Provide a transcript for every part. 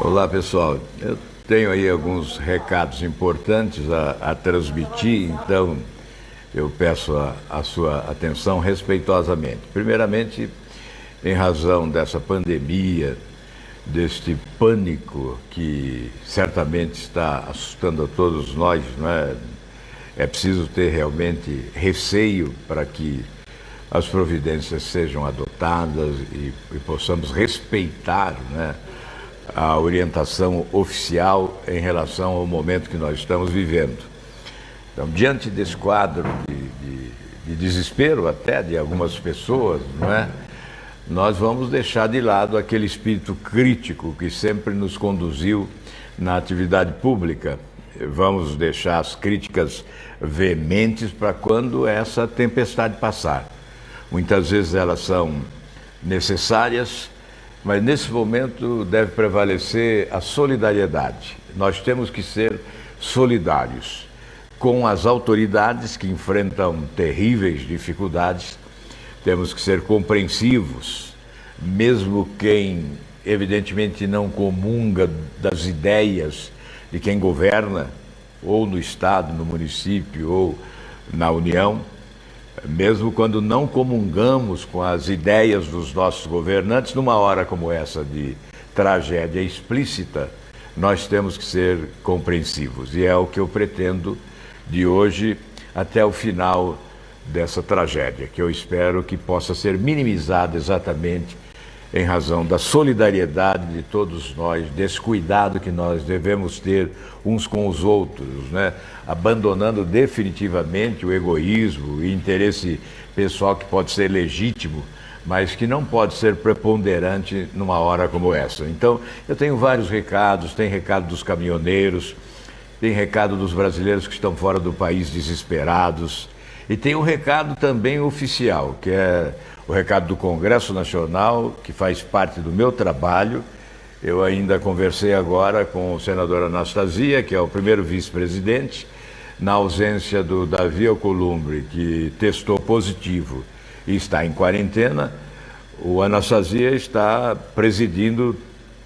Olá, pessoal. Eu tenho aí alguns recados importantes a transmitir, então eu peço a sua atenção respeitosamente. Primeiramente, em razão dessa pandemia, deste pânico que certamente está assustando a todos nós, não é? É preciso ter realmente receio para que as providências sejam adotadas e possamos respeitar, né, a orientação oficial em relação ao momento que nós estamos vivendo. Então, diante desse quadro de desespero até de algumas pessoas, não é? Nós vamos deixar de lado aquele espírito crítico que sempre nos conduziu na atividade pública. Vamos deixar as críticas veementes para quando essa tempestade passar. Muitas vezes elas são necessárias, mas nesse momento deve prevalecer a solidariedade. Nós temos que ser solidários com as autoridades que enfrentam terríveis dificuldades. Temos que ser compreensivos, mesmo quem evidentemente não comunga das ideias de quem governa, ou no Estado, no município, ou na União. Mesmo quando não comungamos com as ideias dos nossos governantes, numa hora como essa de tragédia explícita, nós temos que ser compreensivos. E é o que eu pretendo de hoje até o final dessa tragédia, que eu espero que possa ser minimizada exatamente em razão da solidariedade de todos nós, desse cuidado que nós devemos ter uns com os outros, né? Abandonando definitivamente o egoísmo, o interesse pessoal que pode ser legítimo, mas que não pode ser preponderante numa hora como essa. Então, eu tenho vários recados, tem recado dos caminhoneiros, tem recado dos brasileiros que estão fora do país desesperados, e tem um recado também oficial, que é o recado do Congresso Nacional, que faz parte do meu trabalho. Eu ainda conversei agora com o senador Anastasia, que é o primeiro vice-presidente, na ausência do Davi Alcolumbre, que testou positivo e está em quarentena. O Anastasia está presidindo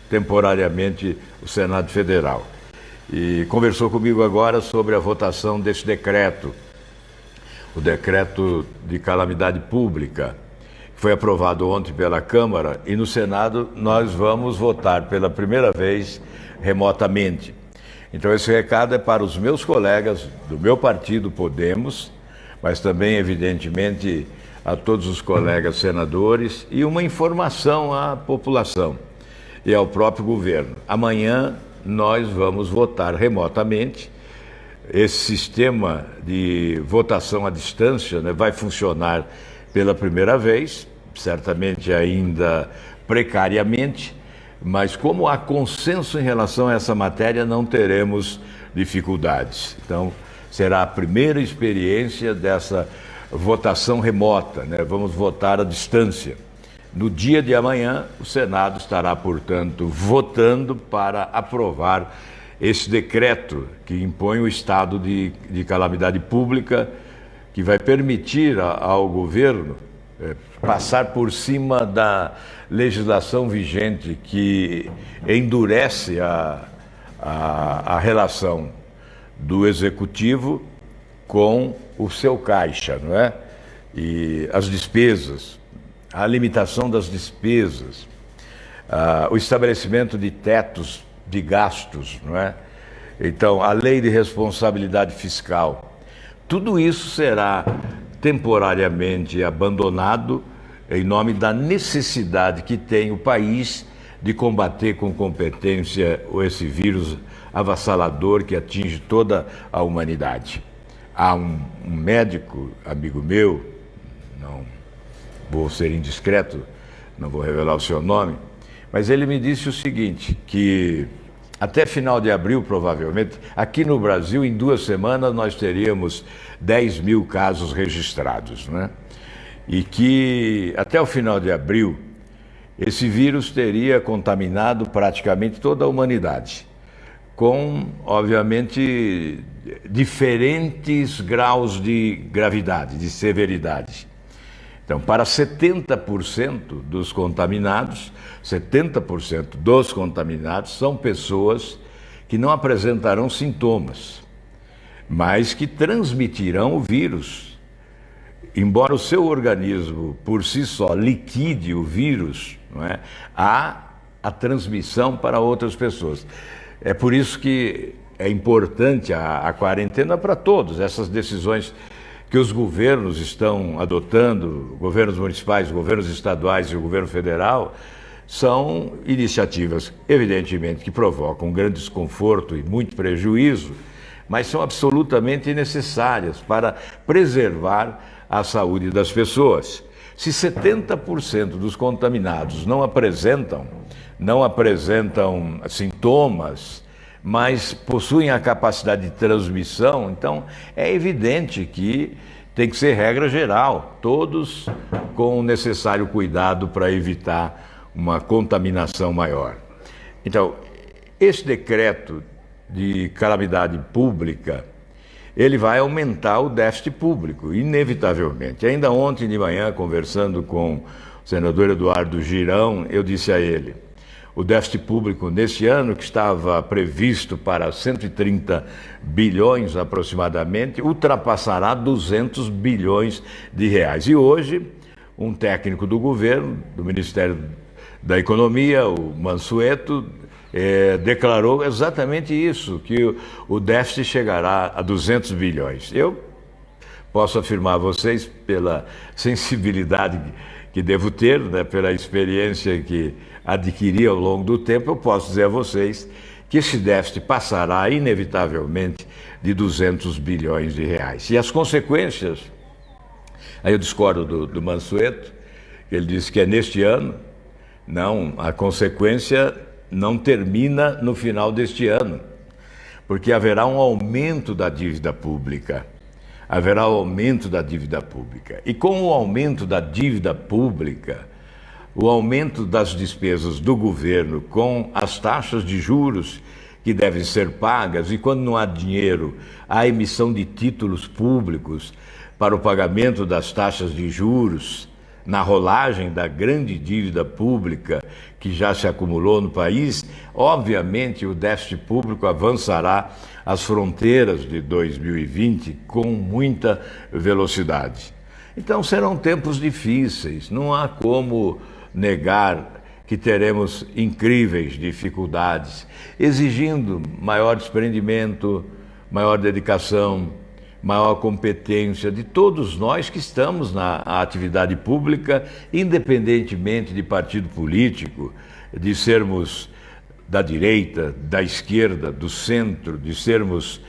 temporariamente o Senado Federal. E conversou comigo agora sobre a votação desse decreto, o decreto de calamidade pública. Foi aprovado ontem pela Câmara e no Senado nós vamos votar pela primeira vez remotamente. Então esse recado é para os meus colegas do meu partido, Podemos, mas também, evidentemente, a todos os colegas senadores e uma informação à população e ao próprio governo. Amanhã nós vamos votar remotamente. Esse sistema de votação à distância, né, vai funcionar pela primeira vez, certamente ainda precariamente, mas como há consenso em relação a essa matéria, não teremos dificuldades. Então, será a primeira experiência dessa votação remota, né? Vamos votar à distância. No dia de amanhã, o Senado estará, portanto, votando para aprovar esse decreto que impõe o estado de calamidade pública, que vai permitir ao governo passar por cima da legislação vigente que endurece a relação do executivo com o seu caixa, não é? E as despesas, a limitação das despesas, o estabelecimento de tetos de gastos, não é? Então, a lei de responsabilidade fiscal, tudo isso será temporariamente abandonado em nome da necessidade que tem o país de combater com competência esse vírus avassalador que atinge toda a humanidade. Há um médico, amigo meu, não vou ser indiscreto, não vou revelar o seu nome, mas ele me disse o seguinte, que até final de abril, provavelmente, aqui no Brasil, em 2 semanas, nós teríamos 10 mil casos registrados, né? E que até o final de abril, esse vírus teria contaminado praticamente toda a humanidade, com, obviamente, diferentes graus de gravidade, de severidade. Então, para 70% dos contaminados, 70% dos contaminados são pessoas que não apresentarão sintomas, mas que transmitirão o vírus. Embora o seu organismo, por si só, liquide o vírus, não é? Há a transmissão para outras pessoas. É por isso que é importante a quarentena para todos. Essas decisões que os governos estão adotando, governos municipais, governos estaduais e o governo federal, são iniciativas, evidentemente, que provocam grande desconforto e muito prejuízo, mas são absolutamente necessárias para preservar a saúde das pessoas. Se 70% dos contaminados não apresentam sintomas, mas possuem a capacidade de transmissão, então é evidente que tem que ser regra geral, todos com o necessário cuidado para evitar uma contaminação maior. Então, esse decreto de calamidade pública, ele vai aumentar o déficit público, inevitavelmente. Ainda ontem de manhã, conversando com o senador Eduardo Girão, eu disse a ele, o déficit público neste ano, que estava previsto para 130 bilhões aproximadamente, ultrapassará 200 bilhões de reais. E hoje, um técnico do governo, do Ministério da Economia, o Mansueto, declarou exatamente isso, que o déficit chegará a 200 bilhões. Eu posso afirmar a vocês, pela sensibilidade que devo ter, né, pela experiência que adquiri ao longo do tempo, eu posso dizer a vocês que esse déficit passará inevitavelmente de 200 bilhões de reais. E as consequências, aí eu discordo do Mansueto, ele disse que é neste ano. Não, a consequência não termina no final deste ano, porque haverá um aumento da dívida pública. Haverá um aumento da dívida pública. E com o aumento da dívida pública, o aumento das despesas do governo com as taxas de juros que devem ser pagas, e quando não há dinheiro, a emissão de títulos públicos para o pagamento das taxas de juros, na rolagem da grande dívida pública que já se acumulou no país, obviamente o déficit público avançará as fronteiras de 2020 com muita velocidade. Então serão tempos difíceis, não há como negar que teremos incríveis dificuldades, exigindo maior desprendimento, maior dedicação, maior competência de todos nós que estamos na atividade pública, independentemente de partido político, de sermos da direita, da esquerda, do centro, de sermos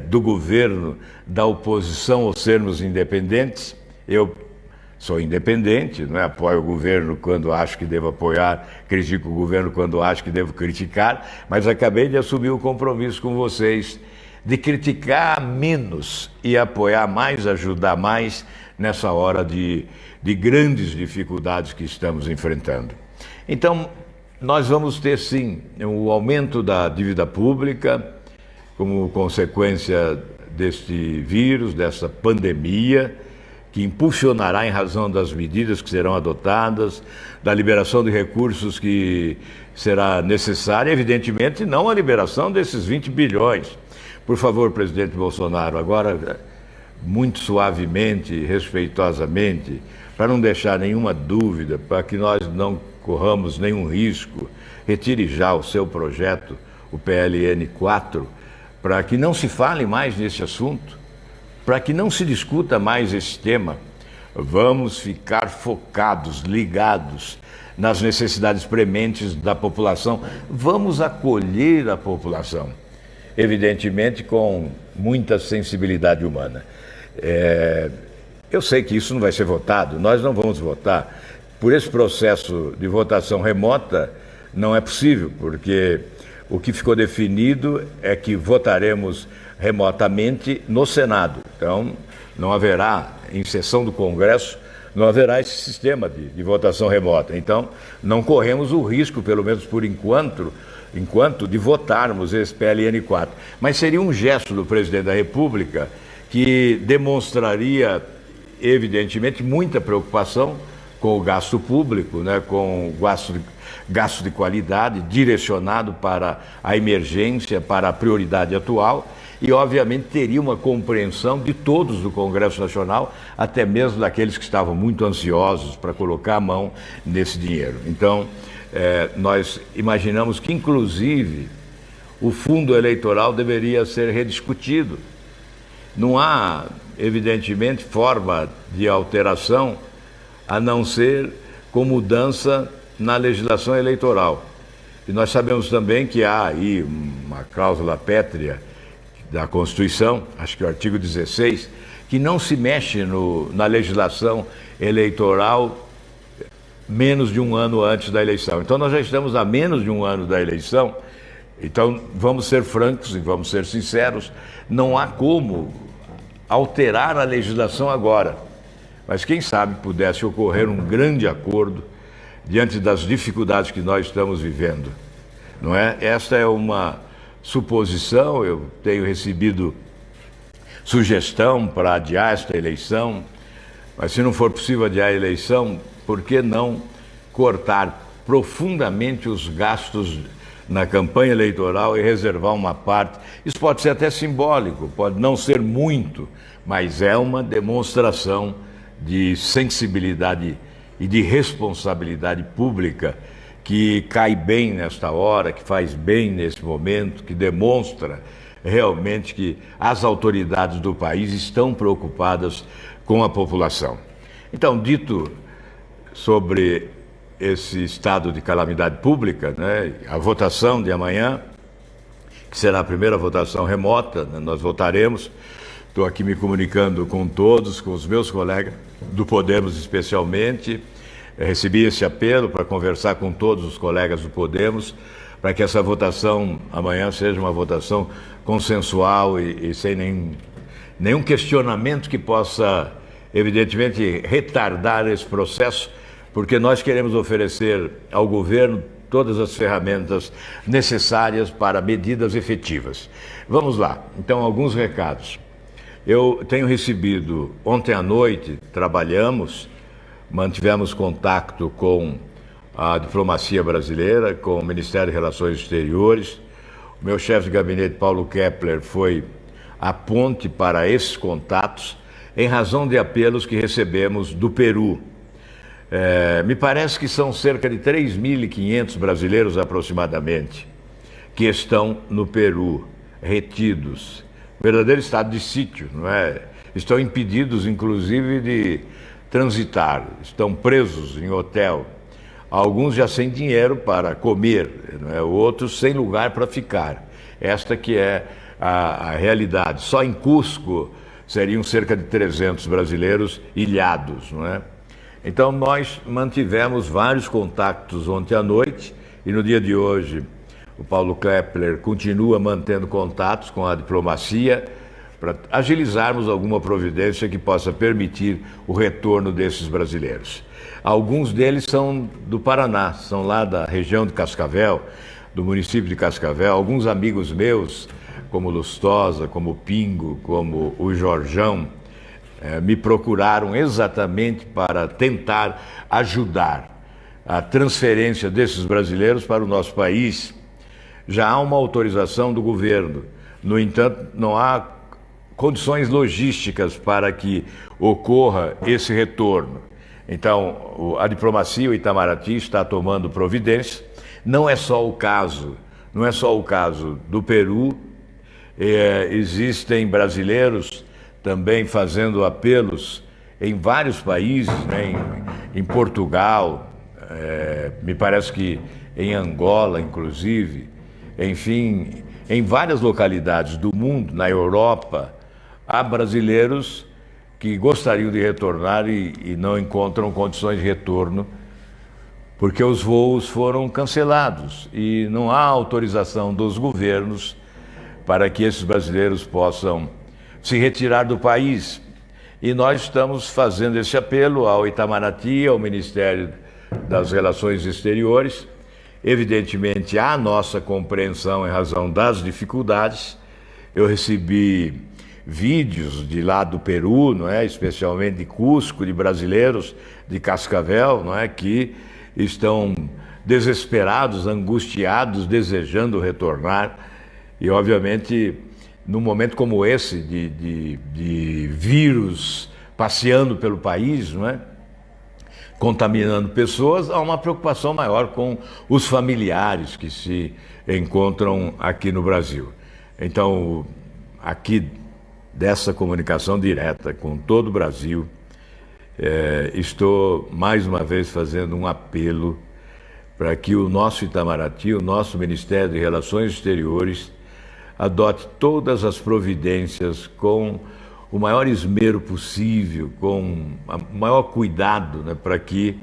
do governo, da oposição ou sermos independentes. Eu sou independente, não é? Apoio o governo quando acho que devo apoiar, critico o governo quando acho que devo criticar, mas acabei de assumir o compromisso com vocês de criticar menos e apoiar mais, ajudar mais nessa hora de grandes dificuldades que estamos enfrentando. Então, nós vamos ter sim o aumento da dívida pública como consequência deste vírus, dessa pandemia, que impulsionará em razão das medidas que serão adotadas, da liberação de recursos que será necessária, evidentemente não a liberação desses 20 bilhões. Por favor, presidente Bolsonaro, agora, muito suavemente, respeitosamente, para não deixar nenhuma dúvida, para que nós não corramos nenhum risco, retire já o seu projeto, o PLN 4, para que não se fale mais nesse assunto, para que não se discuta mais esse tema. Vamos ficar focados, ligados nas necessidades prementes da população, vamos acolher a população. Evidentemente com muita sensibilidade humana. Eu sei que isso não vai ser votado, nós não vamos votar. Por esse processo de votação remota não é possível, porque o que ficou definido é que votaremos remotamente no Senado. Então não haverá, em sessão do Congresso, não haverá esse sistema de votação remota. Então não corremos o risco, pelo menos por enquanto, de votarmos esse PLN 4. Mas seria um gesto do presidente da República que demonstraria evidentemente, muita preocupação com o gasto público, né, com o gasto de qualidade direcionado para a emergência, para a prioridade atual, e obviamente teria uma compreensão de todos do Congresso Nacional, até mesmo daqueles que estavam muito ansiosos para colocar a mão nesse dinheiro. Então, nós imaginamos que, inclusive, o fundo eleitoral deveria ser rediscutido. Não há, evidentemente, forma de alteração a não ser com mudança na legislação eleitoral. E nós sabemos também que há aí uma cláusula pétrea da Constituição, acho que o artigo 16, que não se mexe na legislação eleitoral menos de um ano antes da eleição. Então nós já estamos a menos de um ano da eleição, então vamos ser francos e vamos ser sinceros, não há como alterar a legislação agora. Mas quem sabe pudesse ocorrer um grande acordo diante das dificuldades que nós estamos vivendo, não é? Esta é uma suposição, eu tenho recebido sugestão para adiar esta eleição, mas se não for possível adiar a eleição, por que não cortar profundamente os gastos na campanha eleitoral e reservar uma parte? Isso pode ser até simbólico, pode não ser muito, mas é uma demonstração de sensibilidade e de responsabilidade pública que cai bem nesta hora, que faz bem nesse momento, que demonstra realmente que as autoridades do país estão preocupadas com a população. Então, dito sobre esse estado de calamidade pública, né, a votação de amanhã, que será a primeira votação remota, né, nós votaremos. Estou aqui me comunicando com todos, com os meus colegas do Podemos especialmente. Recebi esse apelo para conversar com todos os colegas do Podemos, para que essa votação amanhã seja uma votação consensual e sem nenhum questionamento que possa, evidentemente, retardar esse processo, porque nós queremos oferecer ao governo todas as ferramentas necessárias para medidas efetivas. Vamos lá, então, alguns recados. Eu tenho recebido, ontem à noite, mantivemos contato com a diplomacia brasileira, com o Ministério de Relações Exteriores. O meu chefe de gabinete, Paulo Kepler, foi a ponte para esses contatos, em razão de apelos que recebemos do Peru. Me parece que são cerca de 3.500 brasileiros, aproximadamente, que estão no Peru, retidos. Verdadeiro estado de sítio, não é? Estão impedidos, inclusive, de transitar, estão presos em hotel, alguns já sem dinheiro para comer, não é? Outros sem lugar para ficar. Esta que é a realidade. Só em Cusco seriam cerca de 300 brasileiros ilhados, não é? Então nós mantivemos vários contatos ontem à noite e no dia de hoje o Paulo Kepler continua mantendo contatos com a diplomacia para agilizarmos alguma providência que possa permitir o retorno desses brasileiros. Alguns deles são do Paraná, são lá da região de Cascavel, do município de Cascavel. Alguns amigos meus, como Lustosa, como Pingo, como o Jorjão, me procuraram exatamente para tentar ajudar a transferência desses brasileiros para o nosso país. Já há uma autorização do governo, no entanto, não há condições logísticas para que ocorra esse retorno. Então, a diplomacia, o Itamaraty, está tomando providência. Não é só o caso do Peru, existem brasileiros também fazendo apelos em vários países, né? Em Portugal, me parece que em Angola, inclusive, enfim, em várias localidades do mundo, na Europa, há brasileiros que gostariam de retornar e não encontram condições de retorno porque os voos foram cancelados e não há autorização dos governos para que esses brasileiros possam se retirar do país. E nós estamos fazendo esse apelo ao Itamaraty, ao Ministério das Relações Exteriores. Evidentemente, há nossa compreensão em razão das dificuldades. Eu recebi vídeos de lá do Peru, não é? Especialmente de Cusco, de brasileiros de Cascavel, não é? Que estão desesperados, angustiados, desejando retornar. E, obviamente, num momento como esse, de vírus passeando pelo país, não é? Contaminando pessoas, há uma preocupação maior com os familiares que se encontram aqui no Brasil. Então, aqui dessa comunicação direta com todo o Brasil, estou mais uma vez fazendo um apelo para que o nosso Itamaraty, o nosso Ministério de Relações Exteriores, adote todas as providências com o maior esmero possível, com o maior cuidado, né, para que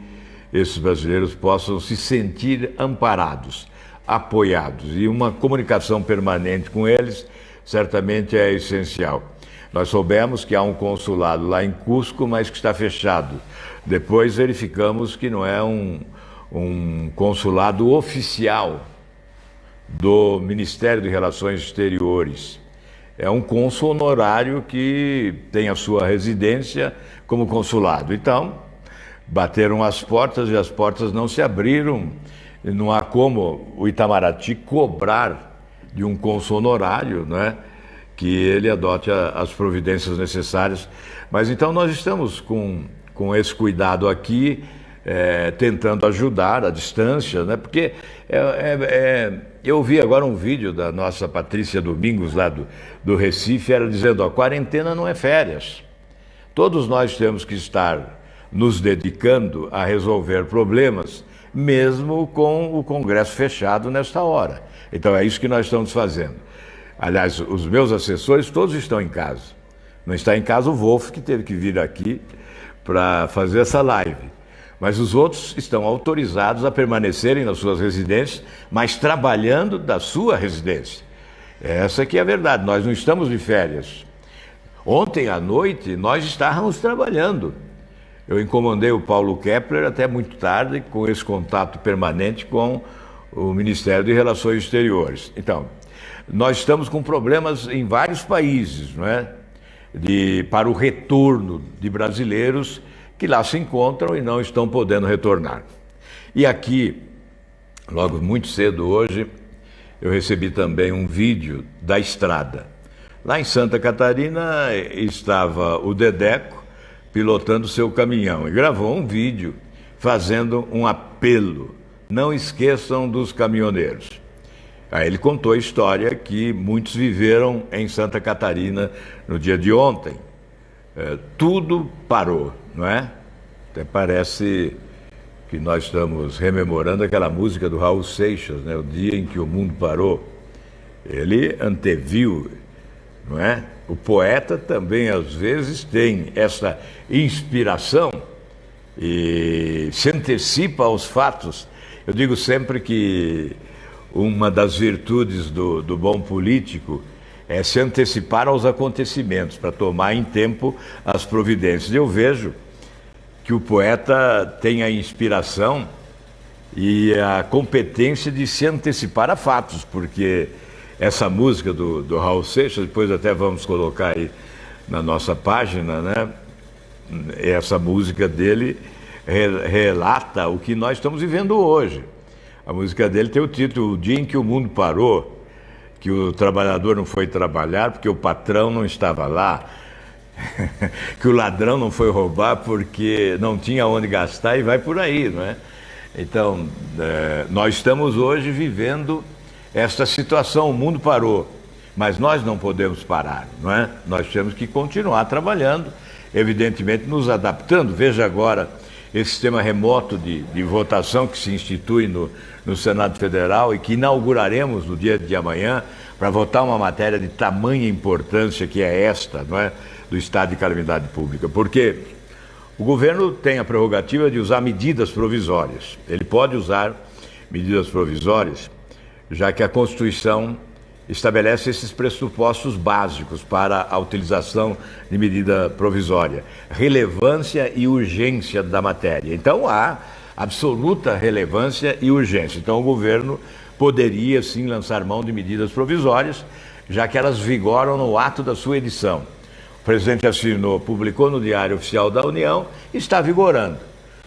esses brasileiros possam se sentir amparados, apoiados. E uma comunicação permanente com eles certamente é essencial. Nós soubemos que há um consulado lá em Cusco, mas que está fechado. Depois verificamos que não é um consulado oficial do Ministério de Relações Exteriores. É um cônsul honorário que tem a sua residência como consulado. Então, bateram as portas e as portas não se abriram. Não há como o Itamaraty cobrar de um cônsul honorário, né, que ele adote as providências necessárias. Mas então nós estamos com esse cuidado aqui, tentando ajudar à distância, né, porque eu vi agora um vídeo da nossa Patrícia Domingos, lá do Recife, ela dizendo: a quarentena não é férias. Todos nós temos que estar nos dedicando a resolver problemas, mesmo com o Congresso fechado nesta hora. Então é isso que nós estamos fazendo. Aliás, os meus assessores todos estão em casa. Não está em casa o Wolf, que teve que vir aqui para fazer essa live. Mas os outros estão autorizados a permanecerem nas suas residências, mas trabalhando da sua residência. Essa que é a verdade, nós não estamos de férias. Ontem à noite nós estávamos trabalhando. Eu encomendei o Paulo Kepler até muito tarde, com esse contato permanente com o Ministério de Relações Exteriores. Então, nós estamos com problemas em vários países, não é? Para o retorno de brasileiros que lá se encontram e não estão podendo retornar. E aqui, logo muito cedo hoje, eu recebi também um vídeo da estrada. Lá em Santa Catarina estava o Dedeco pilotando seu caminhão e gravou um vídeo fazendo um apelo: não esqueçam dos caminhoneiros. Aí ele contou a história que muitos viveram em Santa Catarina no dia de ontem. Tudo parou, não é? Até parece que nós estamos rememorando aquela música do Raul Seixas, né? O dia em que o mundo parou. Ele anteviu, não é? O poeta também às vezes tem essa inspiração e se antecipa aos fatos. Eu digo sempre que uma das virtudes do bom político é se antecipar aos acontecimentos, para tomar em tempo as providências. Eu vejo que o poeta tem a inspiração e a competência de se antecipar a fatos, porque essa música do Raul Seixas, depois até vamos colocar aí na nossa página, né? Essa música dele relata o que nós estamos vivendo hoje. A música dele tem o título: O Dia em que o Mundo Parou, que o trabalhador não foi trabalhar porque o patrão não estava lá, que o ladrão não foi roubar porque não tinha onde gastar, e vai por aí, não é? Então, nós estamos hoje vivendo esta situação. O mundo parou, mas nós não podemos parar, não é? Nós temos que continuar trabalhando, evidentemente nos adaptando. Veja agora esse sistema remoto de votação que se institui no Senado Federal e que inauguraremos no dia de amanhã para votar uma matéria de tamanha importância que é esta, não é? Do estado de calamidade pública. Porque o governo tem a prerrogativa de usar medidas provisórias. Ele pode usar medidas provisórias, já que a Constituição estabelece esses pressupostos básicos para a utilização de medida provisória: relevância e urgência da matéria. Então há absoluta relevância e urgência. Então o governo poderia sim lançar mão de medidas provisórias, já que elas vigoram no ato da sua edição. O presidente assinou, publicou no Diário Oficial da União e está vigorando.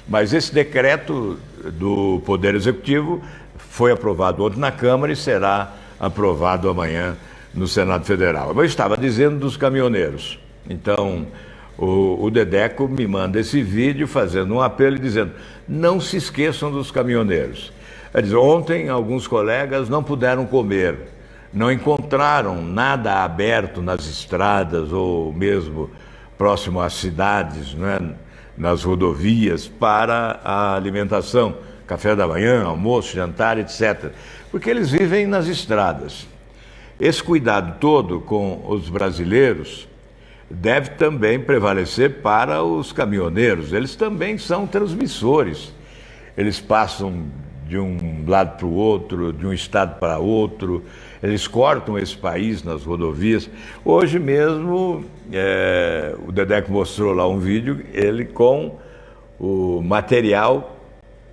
Mas esse decreto do Poder Executivo foi aprovado ontem na Câmara e será aprovado amanhã no Senado Federal. Eu estava dizendo dos caminhoneiros. Então, o Dedeco me manda esse vídeo fazendo um apelo e dizendo: não se esqueçam dos caminhoneiros. Ele diz, ontem alguns colegas não puderam comer, não encontraram nada aberto nas estradas ou mesmo próximo às cidades, né, nas rodovias, para a alimentação, café da manhã, almoço, jantar, etc. Porque eles vivem nas estradas. Esse cuidado todo com os brasileiros deve também prevalecer para os caminhoneiros. Eles também são transmissores. Eles passam de um lado para o outro, de um estado para outro, eles cortam esse país nas rodovias. Hoje mesmo, o Dedeco mostrou lá um vídeo, ele com o material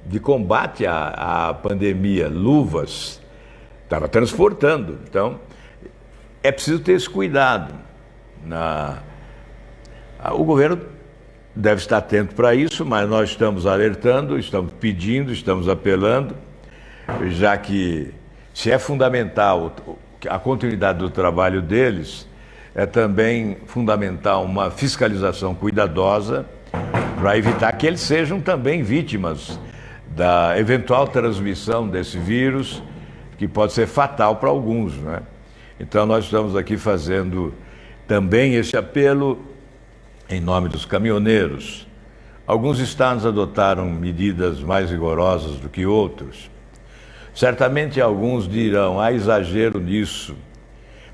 de combate à pandemia, luvas, estava transportando. Então, é preciso ter esse cuidado. O governo deve estar atento para isso, mas nós estamos alertando, estamos pedindo, estamos apelando, já que se é fundamental a continuidade do trabalho deles, é também fundamental uma fiscalização cuidadosa para evitar que eles sejam também vítimas da eventual transmissão desse vírus, que pode ser fatal para alguns, né? Então nós estamos aqui fazendo também esse apelo em nome dos caminhoneiros. Alguns estados adotaram medidas mais rigorosas do que outros. Certamente alguns dirão, há exagero nisso.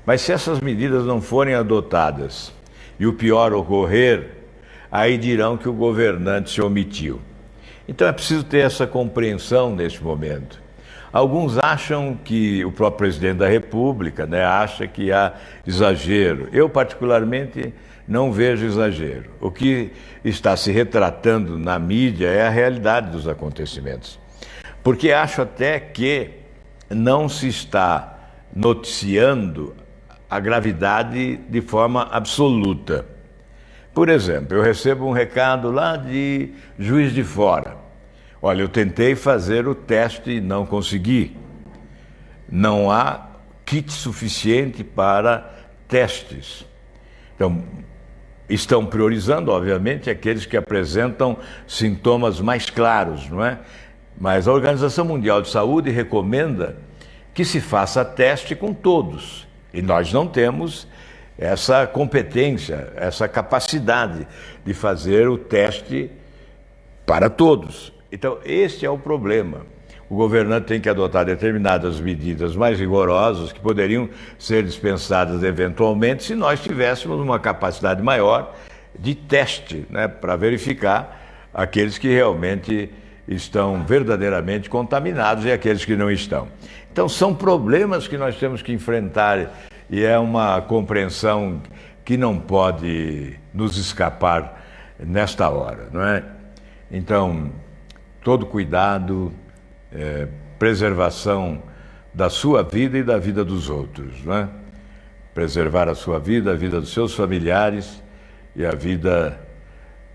Mas se essas medidas não forem adotadas e o pior ocorrer, aí dirão que o governante se omitiu. Então é preciso ter essa compreensão neste momento. Alguns acham que o próprio presidente da República, né, acha que há exagero. Eu, particularmente, não vejo exagero. O que está se retratando na mídia é a realidade dos acontecimentos. Porque acho até que não se está noticiando a gravidade de forma absoluta. Por exemplo, eu recebo um recado lá de Juiz de Fora. Olha, eu tentei fazer o teste e não consegui. Não há kit suficiente para testes. Então, estão priorizando, obviamente, aqueles que apresentam sintomas mais claros, não é? Mas a Organização Mundial de Saúde recomenda que se faça teste com todos. E nós não temos essa competência, essa capacidade de fazer o teste para todos. Então, este é o problema. O governante tem que adotar determinadas medidas mais rigorosas que poderiam ser dispensadas eventualmente se nós tivéssemos uma capacidade maior de teste, né, para verificar aqueles que realmente estão verdadeiramente contaminados e aqueles que não estão. Então, são problemas que nós temos que enfrentar e é uma compreensão que não pode nos escapar nesta hora, não é? Então, todo cuidado, preservação da sua vida e da vida dos outros, não é? Preservar a sua vida, a vida dos seus familiares e a vida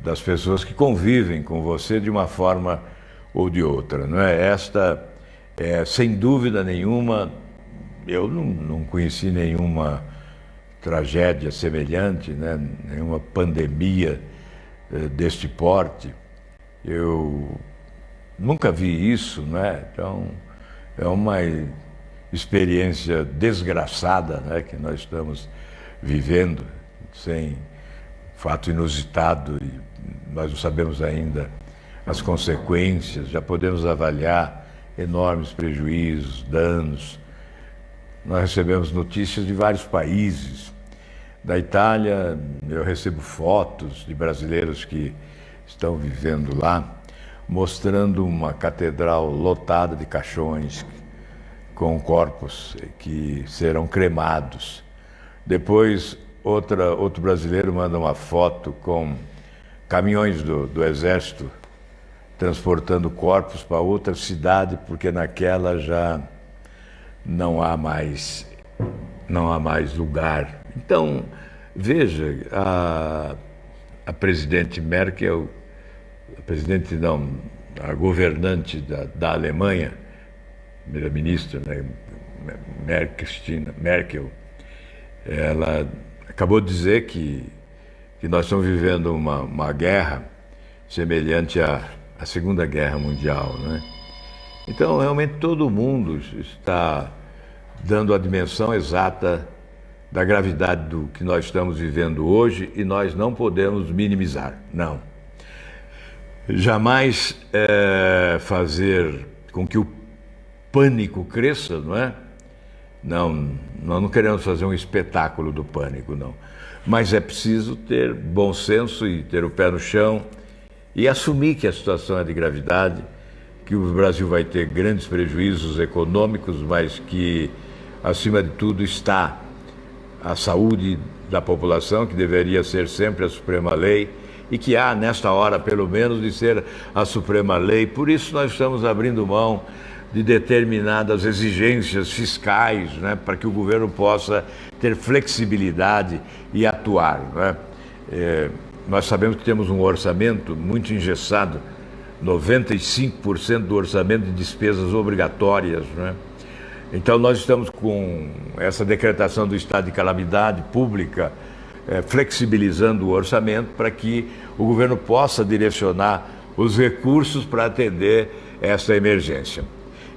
das pessoas que convivem com você de uma forma ou de outra, não é? Esta é, sem dúvida nenhuma, eu não conheci nenhuma tragédia semelhante, né? Nenhuma pandemia deste porte. Eu nunca vi isso, né? Então, é uma experiência desgraçada, né, que nós estamos vivendo, sem fato inusitado, e nós não sabemos ainda as consequências, já podemos avaliar enormes prejuízos, danos. Nós recebemos notícias de vários países. Da Itália, eu recebo fotos de brasileiros que estão vivendo lá, mostrando uma catedral lotada de caixões com corpos que serão cremados. Depois, outro brasileiro manda uma foto com caminhões do Exército transportando corpos para outra cidade, porque naquela já não há mais não há mais lugar. Então, veja, a presidente Merkel, a presidente não, a governante da Alemanha, primeira-ministra, né, Merkel, ela acabou de dizer que nós estamos vivendo uma guerra semelhante à Segunda Guerra Mundial, né? Então, realmente, todo mundo está dando a dimensão exata da gravidade do que nós estamos vivendo hoje e nós não podemos minimizar, não. Jamais fazer com que o pânico cresça, não é? Não, nós não queremos fazer um espetáculo do pânico, não. Mas é preciso ter bom senso e ter o pé no chão e assumir que a situação é de gravidade, que o Brasil vai ter grandes prejuízos econômicos, mas que, acima de tudo, está a saúde da população, que deveria ser sempre a suprema lei, e que há, nesta hora, pelo menos, de ser a suprema lei. Por isso nós estamos abrindo mão de determinadas exigências fiscais, né, para que o governo possa ter flexibilidade e atuar, né? Nós sabemos que temos um orçamento muito engessado, 95% do orçamento de despesas obrigatórias, né? Então nós estamos com essa decretação do estado de calamidade pública, flexibilizando o orçamento para que o governo possa direcionar os recursos para atender essa emergência.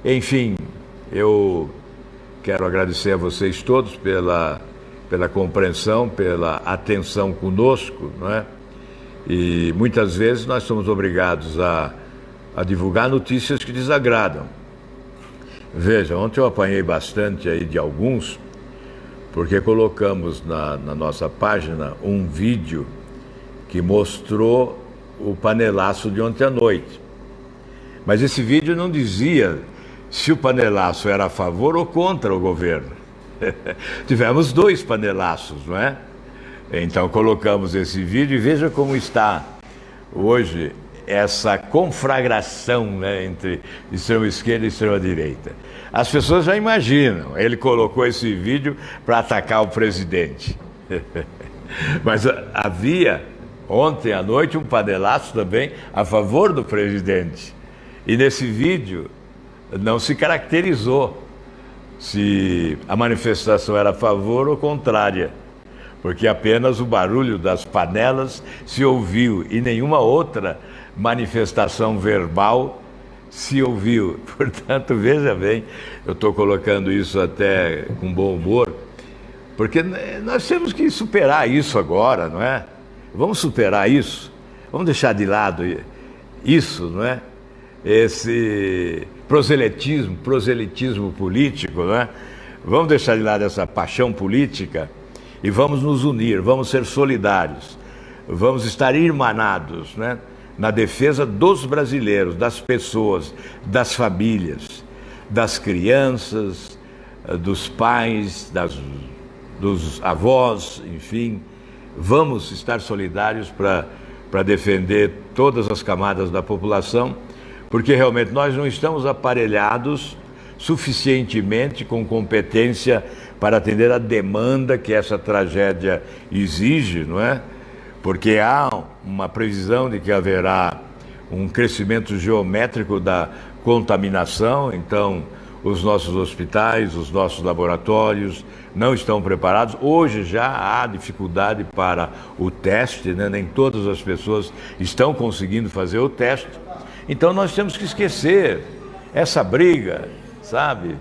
Enfim, eu quero agradecer a vocês todos pela compreensão, pela atenção conosco, não é? E muitas vezes nós somos obrigados a divulgar notícias que desagradam. Veja, ontem eu apanhei bastante aí de alguns, porque colocamos na nossa página um vídeo que mostrou o panelaço de ontem à noite. Mas esse vídeo não dizia se o panelaço era a favor ou contra o governo. Tivemos 2 panelaços, não é? Então colocamos esse vídeo e veja como está hoje essa conflagração, né, entre extrema esquerda e extrema direita. As pessoas já imaginam, ele colocou esse vídeo para atacar o presidente. Mas havia ontem à noite um panelaço também a favor do presidente. E nesse vídeo não se caracterizou se a manifestação era a favor ou contrária, porque apenas o barulho das panelas se ouviu e nenhuma outra manifestação verbal se ouviu. Portanto, veja bem, eu estou colocando isso até com bom humor, porque nós temos que superar isso agora, não é? Vamos superar isso, vamos deixar de lado isso, não é? Esse proselitismo político, não é? Vamos deixar de lado essa paixão política e vamos nos unir, vamos ser solidários, vamos estar irmanados, né, na defesa dos brasileiros, das pessoas, das famílias, das crianças, dos pais, dos avós, enfim. Vamos estar solidários para defender todas as camadas da população, porque realmente nós não estamos aparelhados suficientemente com competência para atender a demanda que essa tragédia exige, não é? Porque há uma previsão de que haverá um crescimento geométrico da contaminação, então os nossos hospitais, os nossos laboratórios não estão preparados. Hoje já há dificuldade para o teste, né? Nem todas as pessoas estão conseguindo fazer o teste. Então nós temos que esquecer essa briga, sabe?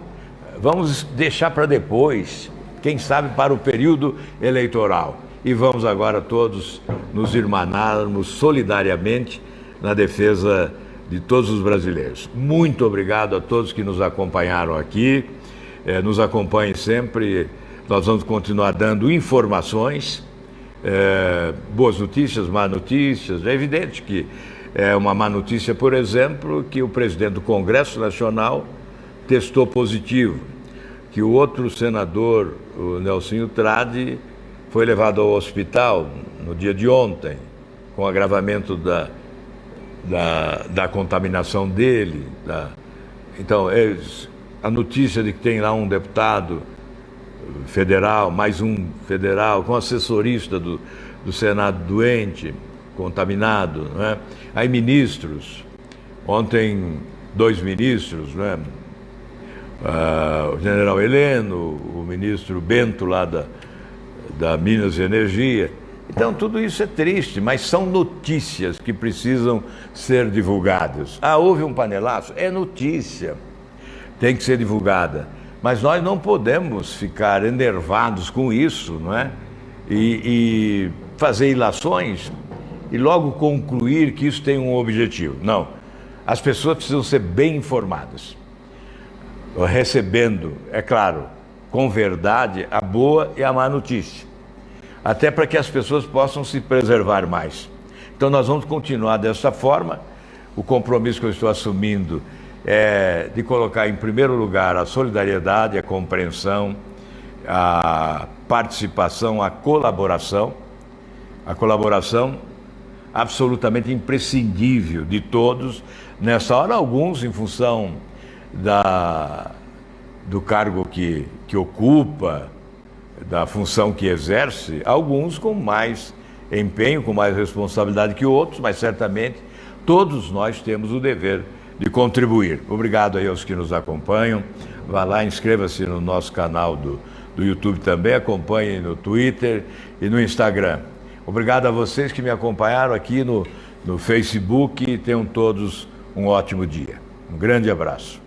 Vamos deixar para depois, quem sabe para o período eleitoral. E vamos agora todos nos irmanarmos solidariamente na defesa de todos os brasileiros. Muito obrigado a todos que nos acompanharam aqui, nos acompanhem sempre, nós vamos continuar dando informações, boas notícias, más notícias. É evidente que é uma má notícia, por exemplo, que o presidente do Congresso Nacional testou positivo, que o outro senador, o Nelsinho Trade, foi levado ao hospital no dia de ontem, com agravamento da contaminação dele. Então, a notícia de que tem lá um deputado federal, mais um federal, com assessorista do Senado doente, contaminado, não é? Aí ministros, ontem 2 ministros, não é? O general Heleno, o ministro Bento lá da Minas e Energia. Então tudo isso é triste, mas são notícias que precisam ser divulgadas. Ah, houve um panelaço? É notícia, tem que ser divulgada. Mas nós não podemos ficar enervados com isso, não é? E fazer ilações e logo concluir que isso tem um objetivo. Não, as pessoas precisam ser bem informadas, recebendo, é claro, com verdade, a boa e a má notícia, até para que as pessoas possam se preservar mais. Então nós vamos continuar dessa forma. O compromisso que eu estou assumindo é de colocar em primeiro lugar a solidariedade, a compreensão, a participação, a colaboração absolutamente imprescindível de todos nessa hora, alguns em função do cargo que ocupa, da função que exerce, alguns com mais empenho, com mais responsabilidade que outros, mas certamente todos nós temos o dever de contribuir. Obrigado aí aos que nos acompanham. Vá lá, inscreva-se no nosso canal do YouTube também, acompanhe no Twitter e no Instagram. Obrigado a vocês que me acompanharam aqui no Facebook e tenham todos um ótimo dia. Um grande abraço.